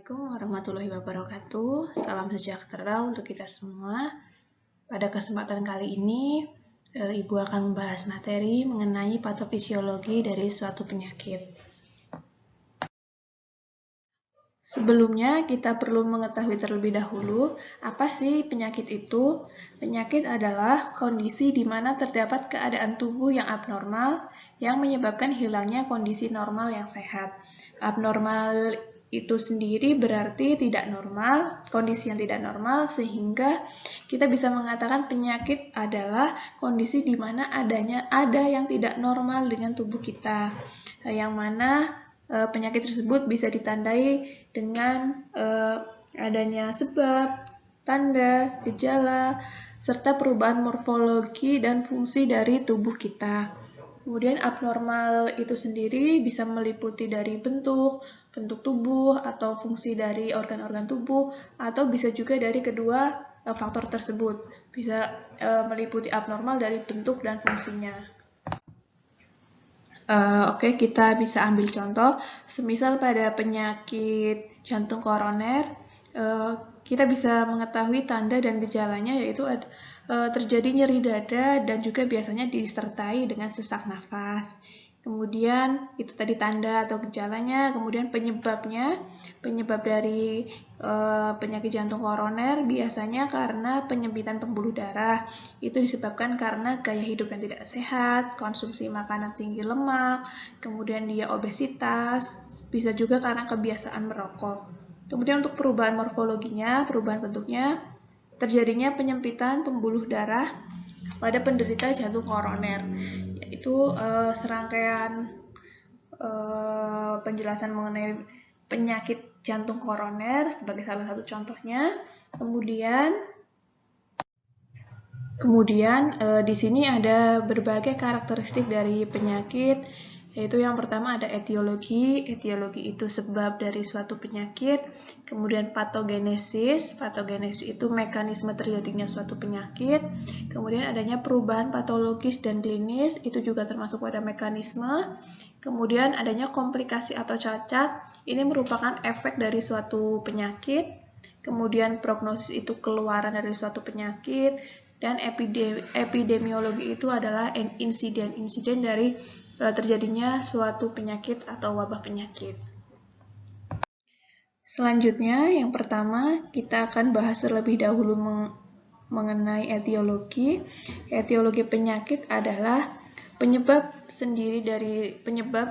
Assalamualaikum warahmatullahi wabarakatuh. Salam sejahtera untuk kita semua. Pada kesempatan kali ini, Ibu akan membahas materi mengenai patofisiologi dari suatu penyakit. Sebelumnya, kita perlu mengetahui terlebih dahulu, apa sih penyakit itu? Penyakit adalah kondisi di mana terdapat keadaan tubuh yang abnormal yang menyebabkan hilangnya kondisi normal yang sehat. Abnormal itu sendiri berarti tidak normal, kondisi yang tidak normal, sehingga kita bisa mengatakan penyakit adalah kondisi di mana ada yang tidak normal dengan tubuh kita, yang mana penyakit tersebut bisa ditandai dengan adanya sebab, tanda, gejala, serta perubahan morfologi dan fungsi dari tubuh kita. Kemudian abnormal itu sendiri bisa meliputi dari bentuk tubuh, atau fungsi dari organ-organ tubuh, atau bisa juga dari kedua faktor tersebut. Bisa meliputi abnormal dari bentuk dan fungsinya. Oke, kita bisa ambil contoh, semisal pada penyakit jantung koroner, kita bisa mengetahui tanda dan gejalanya, yaitu terjadi nyeri dada dan juga biasanya disertai dengan sesak nafas. Kemudian itu tadi tanda atau gejalanya, kemudian penyebab dari penyakit jantung koroner biasanya karena penyempitan pembuluh darah. Itu disebabkan karena gaya hidup yang tidak sehat, konsumsi makanan tinggi lemak, kemudian dia obesitas, bisa juga karena kebiasaan merokok. Kemudian untuk perubahan morfologinya, perubahan bentuknya, terjadinya penyempitan pembuluh darah pada penderita jantung koroner, yaitu serangkaian penjelasan mengenai penyakit jantung koroner sebagai salah satu contohnya. Kemudian di sini ada berbagai karakteristik dari penyakit, yaitu yang pertama ada etiologi. Etiologi itu sebab dari suatu penyakit. Kemudian patogenesis. Patogenesis itu mekanisme terjadinya suatu penyakit. Kemudian adanya perubahan patologis dan klinis, itu juga termasuk pada mekanisme. Kemudian adanya komplikasi atau cacat, ini merupakan efek dari suatu penyakit. Kemudian prognosis itu keluaran dari suatu penyakit. Dan epidemiologi itu adalah insiden dari terjadinya suatu penyakit atau wabah penyakit. Selanjutnya, yang pertama kita akan bahas terlebih dahulu mengenai etiologi. Etiologi penyakit adalah penyebab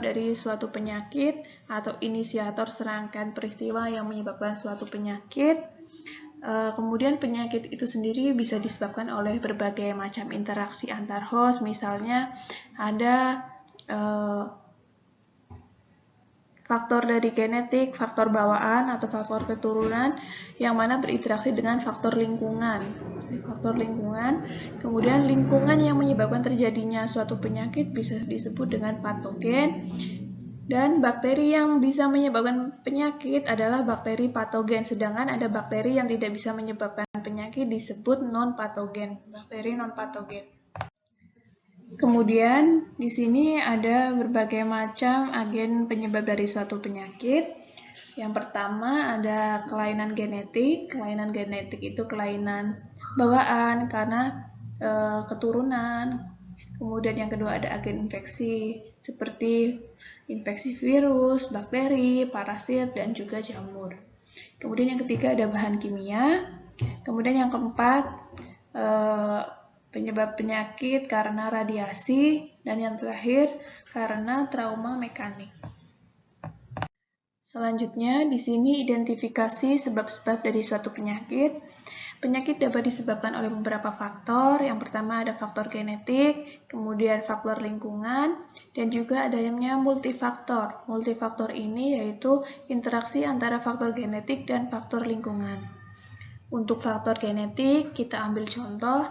dari suatu penyakit atau inisiator serangkaian peristiwa yang menyebabkan suatu penyakit. Kemudian penyakit itu sendiri bisa disebabkan oleh berbagai macam interaksi antar host, misalnya ada faktor dari genetik, faktor bawaan, atau faktor keturunan yang mana berinteraksi dengan faktor lingkungan. Kemudian lingkungan yang menyebabkan terjadinya suatu penyakit bisa disebut dengan patogen. Dan bakteri yang bisa menyebabkan penyakit adalah bakteri patogen, sedangkan ada bakteri yang tidak bisa menyebabkan penyakit disebut non-patogen, bakteri non-patogen. Kemudian di sini ada berbagai macam agen penyebab dari suatu penyakit. Yang pertama ada kelainan genetik. Kelainan genetik itu kelainan bawaan karena keturunan. Kemudian yang kedua ada agen infeksi seperti infeksi virus, bakteri, parasit, dan juga jamur. Kemudian yang ketiga ada bahan kimia. Kemudian yang keempat penyebab penyakit karena radiasi, dan yang terakhir karena trauma mekanik. Selanjutnya di sini identifikasi sebab-sebab dari suatu penyakit. Penyakit dapat disebabkan oleh beberapa faktor. Yang pertama ada faktor genetik, kemudian faktor lingkungan, dan juga adanya multifaktor. Multifaktor ini yaitu interaksi antara faktor genetik dan faktor lingkungan. Untuk faktor genetik, kita ambil contoh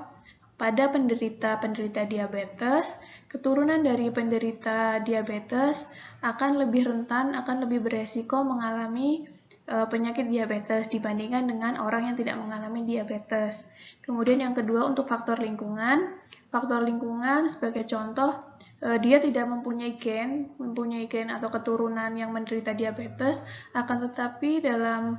pada penderita diabetes. Keturunan dari penderita diabetes akan lebih rentan, akan lebih beresiko mengalami penyakit diabetes dibandingkan dengan orang yang tidak mengalami diabetes. Kemudian yang kedua untuk faktor lingkungan, faktor lingkungan sebagai contoh, dia tidak mempunyai gen atau keturunan yang menderita diabetes, akan tetapi dalam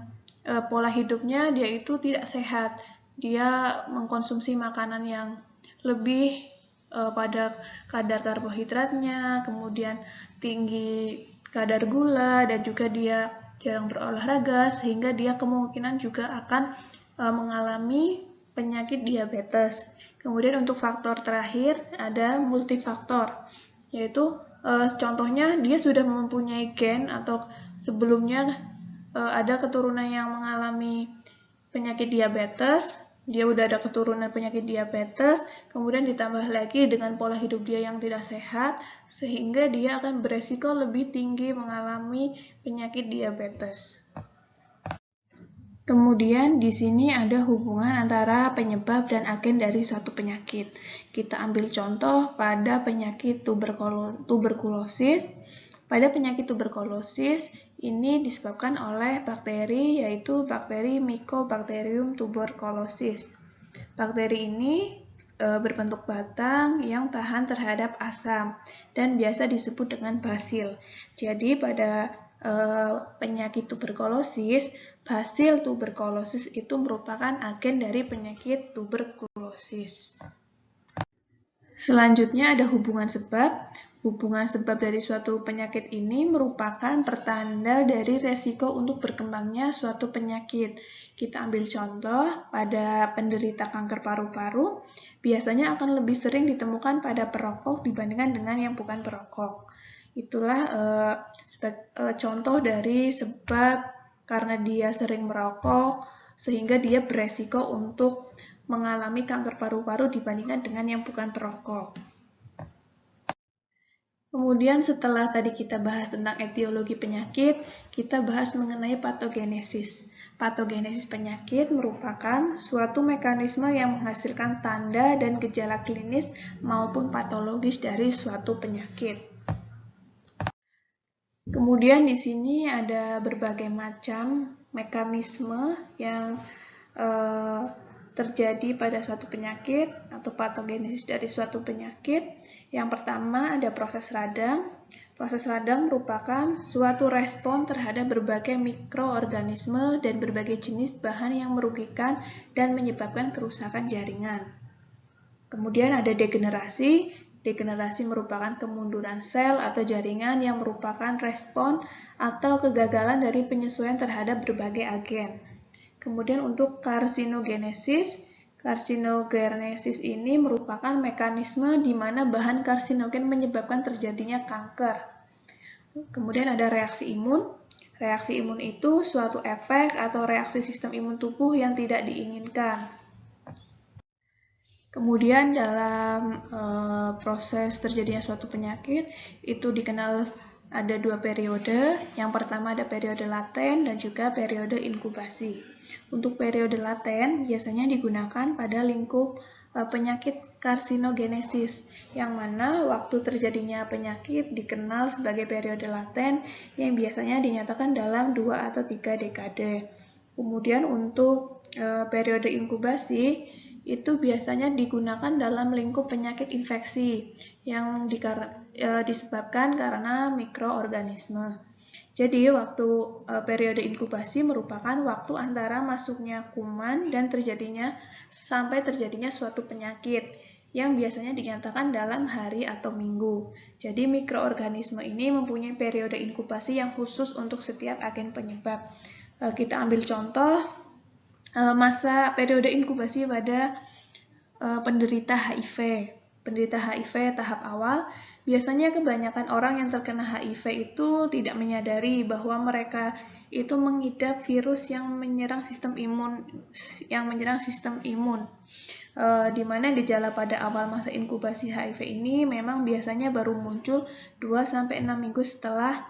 pola hidupnya dia itu tidak sehat. Dia mengkonsumsi makanan yang lebih pada kadar karbohidratnya, kemudian tinggi kadar gula, dan juga dia jarang berolahraga, sehingga dia kemungkinan juga akan mengalami penyakit diabetes. Kemudian untuk faktor terakhir ada multifaktor, yaitu contohnya dia sudah mempunyai gen atau sebelumnya ada keturunan yang mengalami penyakit diabetes, dia udah ada keturunan penyakit diabetes, kemudian ditambah lagi dengan pola hidup dia yang tidak sehat, sehingga dia akan beresiko lebih tinggi mengalami penyakit diabetes. Kemudian di sini ada hubungan antara penyebab dan agen dari suatu penyakit. Kita ambil contoh pada penyakit tuberkulosis. Pada penyakit tuberkulosis ini disebabkan oleh bakteri, yaitu bakteri Mycobacterium tuberculosis. Bakteri ini berbentuk batang yang tahan terhadap asam dan biasa disebut dengan basil. Jadi pada penyakit tuberkulosis, basil tuberkulosis itu merupakan agen dari penyakit tuberkulosis. Selanjutnya ada hubungan sebab. Hubungan sebab dari suatu penyakit ini merupakan pertanda dari resiko untuk berkembangnya suatu penyakit. Kita ambil contoh, pada penderita kanker paru-paru, biasanya akan lebih sering ditemukan pada perokok dibandingkan dengan yang bukan perokok. Itulah contoh dari sebab karena dia sering merokok, sehingga dia beresiko untuk mengalami kanker paru-paru dibandingkan dengan yang bukan perokok. Kemudian setelah tadi kita bahas tentang etiologi penyakit, kita bahas mengenai patogenesis. Patogenesis penyakit merupakan suatu mekanisme yang menghasilkan tanda dan gejala klinis maupun patologis dari suatu penyakit. Kemudian di sini ada berbagai macam mekanisme yang terjadi pada suatu penyakit atau patogenesis dari suatu penyakit. Yang pertama ada proses radang. Proses radang merupakan suatu respon terhadap berbagai mikroorganisme dan berbagai jenis bahan yang merugikan dan menyebabkan kerusakan jaringan. Kemudian ada degenerasi. Degenerasi merupakan kemunduran sel atau jaringan yang merupakan respon atau kegagalan dari penyesuaian terhadap berbagai agen. Kemudian untuk karsinogenesis, karsinogenesis ini merupakan mekanisme di mana bahan karsinogen menyebabkan terjadinya kanker. Kemudian ada reaksi imun. Reaksi imun itu suatu efek atau reaksi sistem imun tubuh yang tidak diinginkan. Kemudian dalam proses terjadinya suatu penyakit itu dikenal ada dua periode. Yang pertama ada periode laten dan juga periode inkubasi. Untuk periode laten biasanya digunakan pada lingkup penyakit karsinogenesis, yang mana waktu terjadinya penyakit dikenal sebagai periode laten yang biasanya dinyatakan dalam 2 atau 3 dekade. Kemudian untuk periode inkubasi itu biasanya digunakan dalam lingkup penyakit infeksi yang disebabkan karena mikroorganisme. Jadi waktu periode inkubasi merupakan waktu antara masuknya kuman dan sampai terjadinya suatu penyakit yang biasanya dinyatakan dalam hari atau minggu. Jadi mikroorganisme ini mempunyai periode inkubasi yang khusus untuk setiap agen penyebab. Kita ambil contoh masa periode inkubasi pada penderita HIV. Penderita HIV tahap awal, biasanya kebanyakan orang yang terkena HIV itu tidak menyadari bahwa mereka itu mengidap virus yang menyerang sistem imun. Di mana gejala pada awal masa inkubasi HIV ini memang biasanya baru muncul 2-6 minggu setelah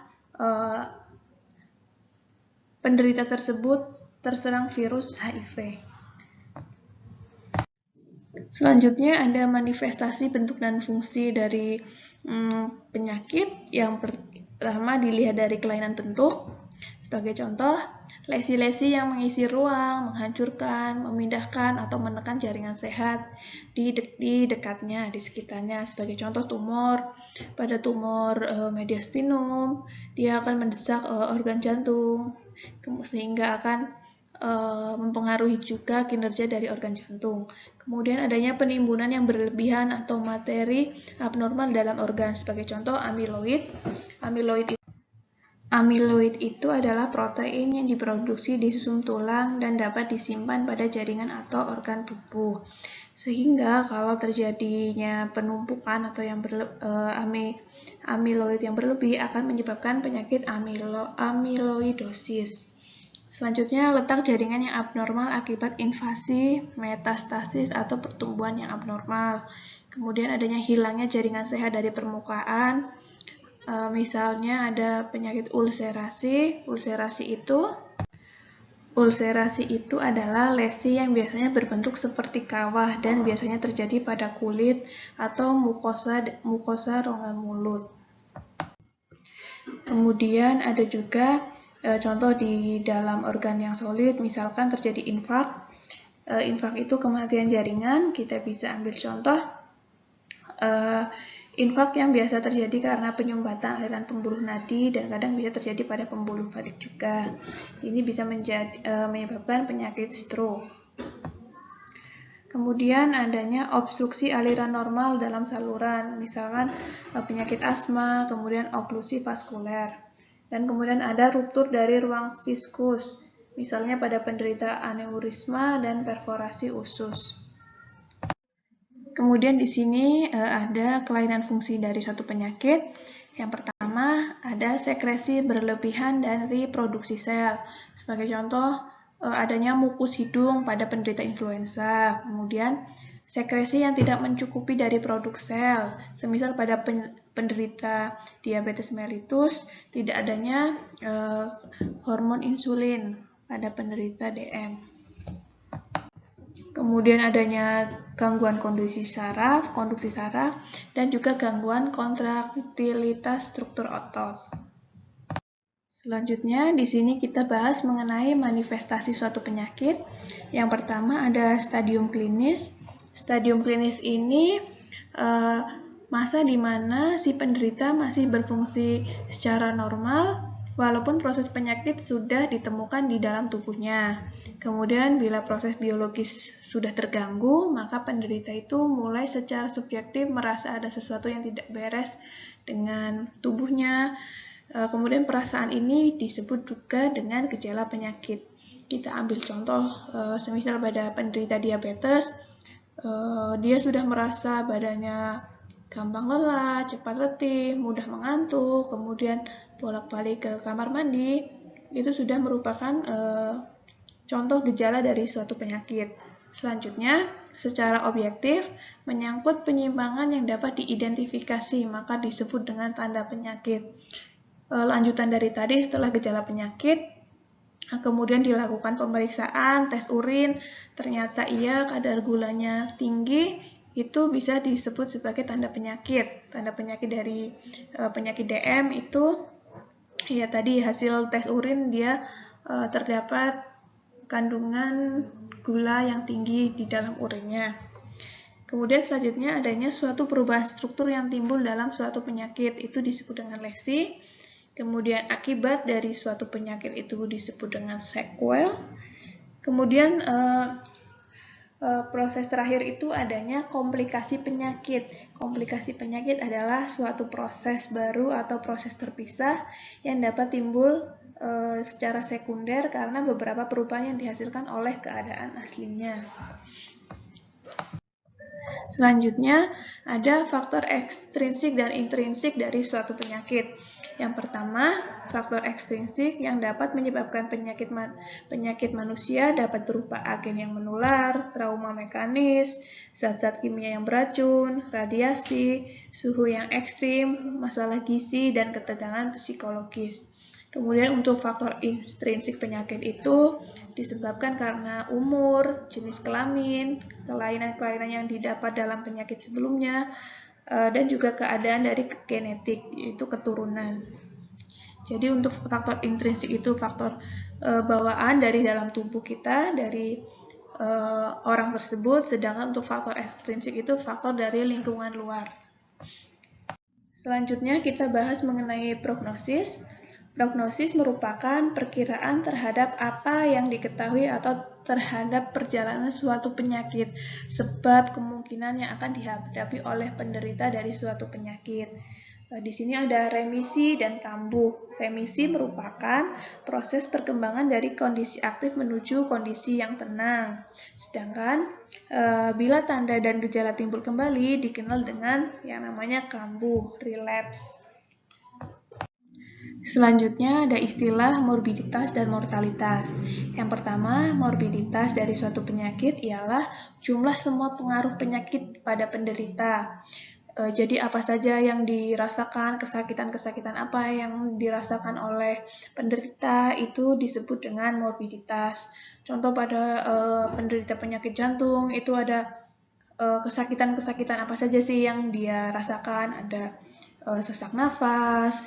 penderita tersebut terserang virus HIV. Selanjutnya ada manifestasi bentuk dan fungsi dari penyakit. Yang pertama dilihat dari kelainan bentuk. Sebagai contoh, Lesi-lesi yang mengisi ruang, menghancurkan, memindahkan, atau menekan jaringan sehat di dekatnya, di sekitarnya. Sebagai contoh tumor, pada tumor mediastinum, dia akan mendesak organ jantung, sehingga akan mempengaruhi juga kinerja dari organ jantung. Kemudian adanya penimbunan yang berlebihan atau materi abnormal dalam organ. Sebagai contoh amiloid. Amiloid itu adalah protein yang diproduksi di susum tulang dan dapat disimpan pada jaringan atau organ tubuh. Sehingga kalau terjadinya penumpukan atau amiloid yang berlebih akan menyebabkan penyakit amiloidosis. Selanjutnya, letak jaringan yang abnormal akibat invasi, metastasis, atau pertumbuhan yang abnormal. Kemudian adanya hilangnya jaringan sehat dari permukaan. Misalnya ada penyakit ulserasi. Ulserasi itu adalah lesi yang biasanya berbentuk seperti kawah dan biasanya terjadi pada kulit atau mukosa rongga mulut. Kemudian ada juga contoh di dalam organ yang solid, misalkan terjadi infak. Infak itu kematian jaringan. Kita bisa ambil contoh infak yang biasa terjadi karena penyumbatan aliran pembuluh nadi dan kadang bisa terjadi pada pembuluh balik juga. Ini bisa menyebabkan penyakit stroke. Kemudian adanya obstruksi aliran normal dalam saluran, misalkan penyakit asma, kemudian oklusi vaskuler. Dan kemudian ada ruptur dari ruang viskus, misalnya pada penderita aneurisma dan perforasi usus. Kemudian di sini ada kelainan fungsi dari suatu penyakit. Yang pertama ada sekresi berlebihan dan reproduksi sel. Sebagai contoh adanya mukus hidung pada penderita influenza. Kemudian sekresi yang tidak mencukupi dari produk sel. Semisal pada penderita diabetes mellitus tidak adanya hormon insulin pada penderita DM. Kemudian adanya gangguan konduksi saraf, dan juga gangguan kontraktilitas struktur otot. Selanjutnya, di sini kita bahas mengenai manifestasi suatu penyakit. Yang pertama ada stadium klinis. Stadium klinis ini masa di mana si penderita masih berfungsi secara normal, walaupun proses penyakit sudah ditemukan di dalam tubuhnya. Kemudian bila proses biologis sudah terganggu, maka penderita itu mulai secara subjektif merasa ada sesuatu yang tidak beres dengan tubuhnya. Kemudian perasaan ini disebut juga dengan gejala penyakit. Kita ambil contoh, semisal pada penderita diabetes, dia sudah merasa badannya gampang lelah, cepat letih, mudah mengantuk, kemudian bolak-balik ke kamar mandi, itu sudah merupakan contoh gejala dari suatu penyakit. Selanjutnya, secara objektif, menyangkut penyimpangan yang dapat diidentifikasi, maka disebut dengan tanda penyakit. Lanjutan dari tadi, setelah gejala penyakit, kemudian dilakukan pemeriksaan, tes urin, ternyata ia kadar gulanya tinggi, itu bisa disebut sebagai tanda penyakit. Tanda penyakit dari penyakit DM itu, ya tadi hasil tes urin dia terdapat kandungan gula yang tinggi di dalam urinnya. Kemudian selanjutnya adanya suatu perubahan struktur yang timbul dalam suatu penyakit, itu disebut dengan lesi. Kemudian akibat dari suatu penyakit itu disebut dengan sequel. Kemudian proses terakhir itu adanya komplikasi penyakit. Komplikasi penyakit adalah suatu proses baru atau proses terpisah yang dapat timbul secara sekunder karena beberapa perubahan yang dihasilkan oleh keadaan aslinya. Selanjutnya, ada faktor ekstrinsik dan intrinsik dari suatu penyakit. Yang pertama, faktor ekstrinsik yang dapat menyebabkan penyakit manusia dapat berupa agen yang menular, trauma mekanis, zat-zat kimia yang beracun, radiasi, suhu yang ekstrim, masalah gizi, dan ketegangan psikologis. Kemudian untuk faktor intrinsik penyakit itu disebabkan karena umur, jenis kelamin, kelainan-kelainan yang didapat dalam penyakit sebelumnya, dan juga keadaan dari genetik, yaitu keturunan. Jadi untuk faktor intrinsik itu faktor bawaan dari dalam tubuh kita, dari orang tersebut, sedangkan untuk faktor ekstrinsik itu faktor dari lingkungan luar. Selanjutnya kita bahas mengenai prognosis. Prognosis merupakan perkiraan terhadap apa yang diketahui atau terhadap perjalanan suatu penyakit, sebab kemungkinan yang akan dihadapi oleh penderita dari suatu penyakit. Di sini ada remisi dan kambuh. Remisi merupakan proses perkembangan dari kondisi aktif menuju kondisi yang tenang. Sedangkan bila tanda dan gejala timbul kembali dikenal dengan yang namanya kambuh, relapse. Selanjutnya ada istilah morbiditas dan mortalitas. Yang pertama, morbiditas dari suatu penyakit ialah jumlah semua pengaruh penyakit pada penderita. Jadi apa saja yang dirasakan, kesakitan-kesakitan apa yang dirasakan oleh penderita itu disebut dengan morbiditas. Contoh pada penderita penyakit jantung itu ada kesakitan-kesakitan apa saja sih yang dia rasakan, ada sesak nafas,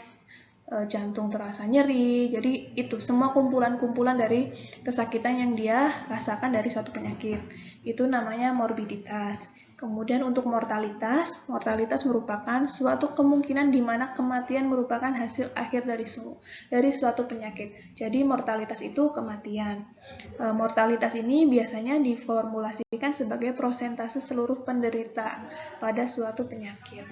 jantung terasa nyeri. Jadi itu semua kumpulan-kumpulan dari kesakitan yang dia rasakan dari suatu penyakit. Itu namanya morbiditas. Kemudian untuk mortalitas, mortalitas merupakan suatu kemungkinan di mana kematian merupakan hasil akhir dari suatu penyakit. Jadi mortalitas itu kematian. Mortalitas ini biasanya diformulasikan sebagai persentase seluruh penderita pada suatu penyakit.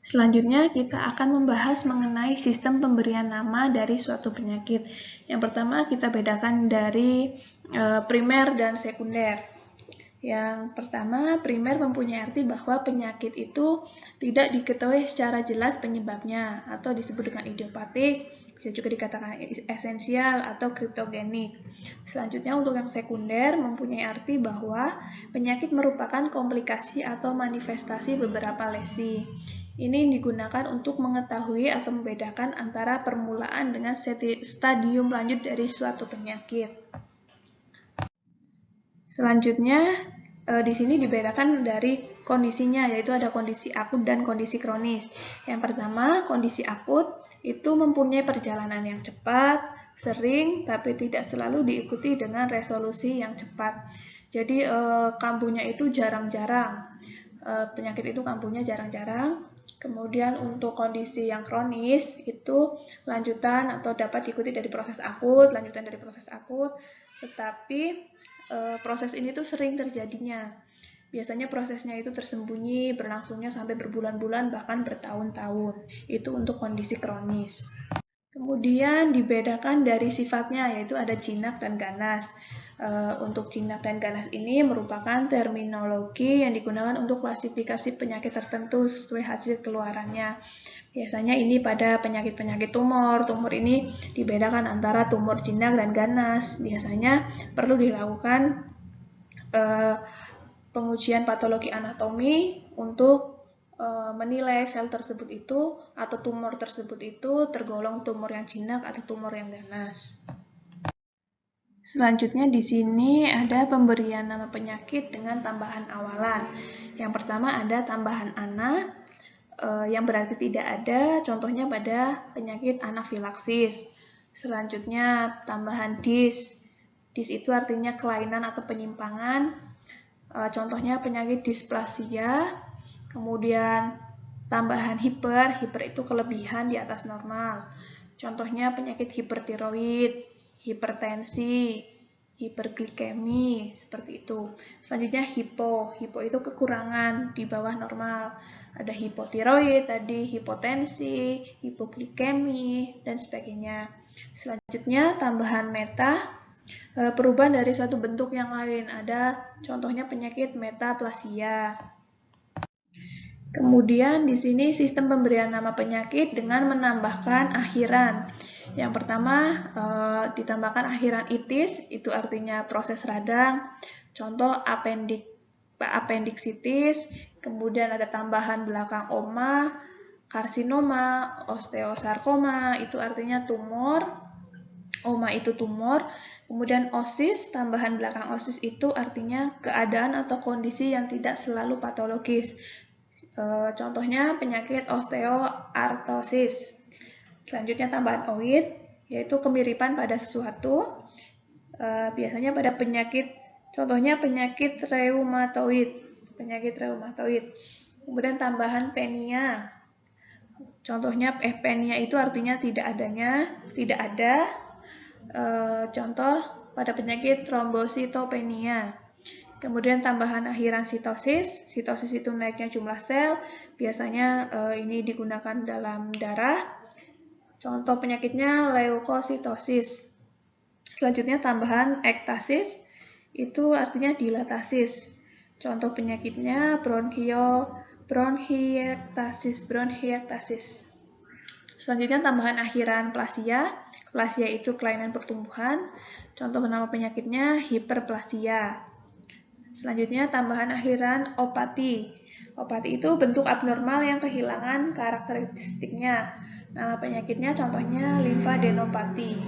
Selanjutnya kita akan membahas mengenai sistem pemberian nama dari suatu penyakit. Yang pertama kita bedakan dari primer dan sekunder. Yang pertama, primer mempunyai arti bahwa penyakit itu tidak diketahui secara jelas penyebabnya atau disebut dengan idiopatik, bisa juga dikatakan esensial atau kriptogenik. Selanjutnya untuk yang sekunder mempunyai arti bahwa penyakit merupakan komplikasi atau manifestasi beberapa lesi. Ini digunakan untuk mengetahui atau membedakan antara permulaan dengan stadium lanjut dari suatu penyakit. Selanjutnya, di sini dibedakan dari kondisinya, yaitu ada kondisi akut dan kondisi kronis. Yang pertama, kondisi akut itu mempunyai perjalanan yang cepat, sering, tapi tidak selalu diikuti dengan resolusi yang cepat. Jadi, kambuhnya itu jarang-jarang. Penyakit itu kambuhnya jarang-jarang. Kemudian untuk kondisi yang kronis itu lanjutan atau dapat diikuti dari proses akut, lanjutan dari proses akut, tetapi proses ini tuh sering terjadinya. Biasanya prosesnya itu tersembunyi, berlangsungnya sampai berbulan-bulan bahkan bertahun-tahun. Itu untuk kondisi kronis. Kemudian dibedakan dari sifatnya, yaitu ada jinak dan ganas. Untuk jinak dan ganas ini merupakan terminologi yang digunakan untuk klasifikasi penyakit tertentu sesuai hasil keluarannya. Biasanya ini pada penyakit-penyakit tumor. Tumor ini dibedakan antara tumor jinak dan ganas. Biasanya perlu dilakukan pengujian patologi anatomi untuk menilai sel tersebut itu atau tumor tersebut itu tergolong tumor yang jinak atau tumor yang ganas. Selanjutnya di sini ada pemberian nama penyakit dengan tambahan awalan. Yang pertama ada tambahan ana, yang berarti tidak ada, contohnya pada penyakit anafilaksis. Selanjutnya tambahan dis. Dis itu artinya kelainan atau penyimpangan. Contohnya penyakit displasia. Kemudian tambahan hiper. Hiper itu kelebihan di atas normal. Contohnya penyakit hipertiroid, hipertensi, hiperglikemi, seperti itu. Selanjutnya hipo. Hipo itu kekurangan di bawah normal. Ada hipotiroid, tadi hipotensi, hipoglikemi, dan sebagainya. Selanjutnya tambahan meta, perubahan dari suatu bentuk yang lain. Ada contohnya penyakit metaplasia. Kemudian di sini sistem pemberian nama penyakit dengan menambahkan akhiran. Yang pertama ditambahkan akhiran itis, itu artinya proses radang. Contoh apendiksitis, kemudian ada tambahan belakang oma, karsinoma, osteosarkoma, itu artinya tumor. Oma itu tumor. Kemudian osis, tambahan belakang osis itu artinya keadaan atau kondisi yang tidak selalu patologis. Contohnya penyakit osteoartrosis. Selanjutnya tambahan oid, yaitu kemiripan pada sesuatu. Biasanya pada penyakit, contohnya penyakit reumatoid. Kemudian tambahan penia. Contohnya penia itu artinya tidak adanya, tidak ada. Contoh pada penyakit trombositopenia. Kemudian tambahan akhiran sitosis. Sitosis itu naiknya jumlah sel. Biasanya ini digunakan dalam darah. Contoh penyakitnya leukositosis. Selanjutnya tambahan ektasis. Itu artinya dilatasis. Contoh penyakitnya bronkiektasis. Selanjutnya tambahan akhiran plasia. Plasia itu kelainan pertumbuhan. Contoh nama penyakitnya hiperplasia. Selanjutnya tambahan akhiran opati. Opati itu bentuk abnormal yang kehilangan karakteristiknya. Nama penyakitnya contohnya limfadenopati.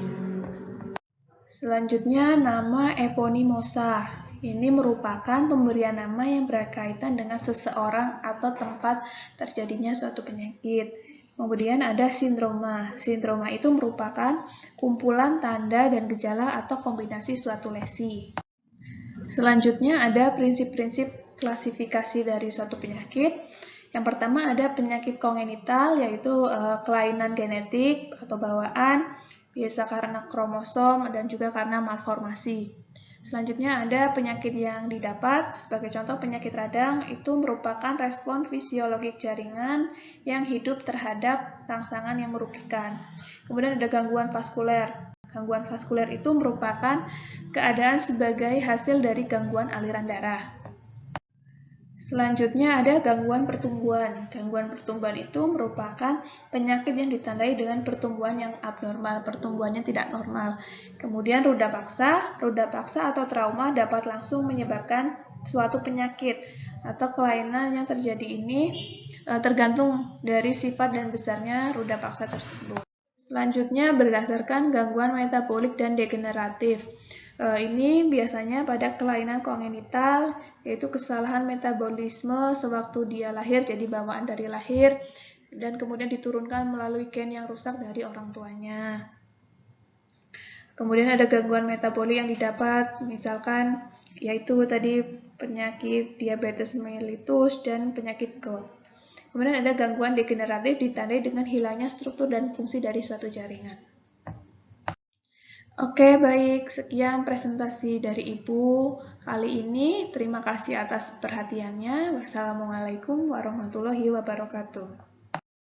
Selanjutnya nama eponimosa. Ini merupakan pemberian nama yang berkaitan dengan seseorang atau tempat terjadinya suatu penyakit. Kemudian ada sindroma. Sindroma itu merupakan kumpulan tanda dan gejala atau kombinasi suatu lesi. Selanjutnya ada prinsip-prinsip klasifikasi dari suatu penyakit. Yang pertama ada penyakit kongenital, yaitu kelainan genetik atau bawaan, biasa karena kromosom dan juga karena malformasi. Selanjutnya ada penyakit yang didapat, sebagai contoh penyakit radang itu merupakan respon fisiologik jaringan yang hidup terhadap rangsangan yang merugikan. Kemudian ada gangguan vaskuler. Gangguan vaskuler itu merupakan keadaan sebagai hasil dari gangguan aliran darah. Selanjutnya ada gangguan pertumbuhan. Gangguan pertumbuhan itu merupakan penyakit yang ditandai dengan pertumbuhan yang abnormal, pertumbuhannya tidak normal. Kemudian ruda paksa atau trauma dapat langsung menyebabkan suatu penyakit atau kelainan yang terjadi ini tergantung dari sifat dan besarnya ruda paksa tersebut. Selanjutnya berdasarkan gangguan metabolik dan degeneratif. Ini biasanya pada kelainan kongenital, yaitu kesalahan metabolisme sewaktu dia lahir, jadi bawaan dari lahir, dan kemudian diturunkan melalui gen yang rusak dari orang tuanya. Kemudian ada gangguan metabolik yang didapat, misalkan yaitu tadi penyakit diabetes mellitus dan penyakit Gout. Kemudian ada gangguan degeneratif ditandai dengan hilangnya struktur dan fungsi dari suatu jaringan. Oke, baik. Sekian presentasi dari Ibu kali ini. Terima kasih atas perhatiannya. Wassalamualaikum warahmatullahi wabarakatuh.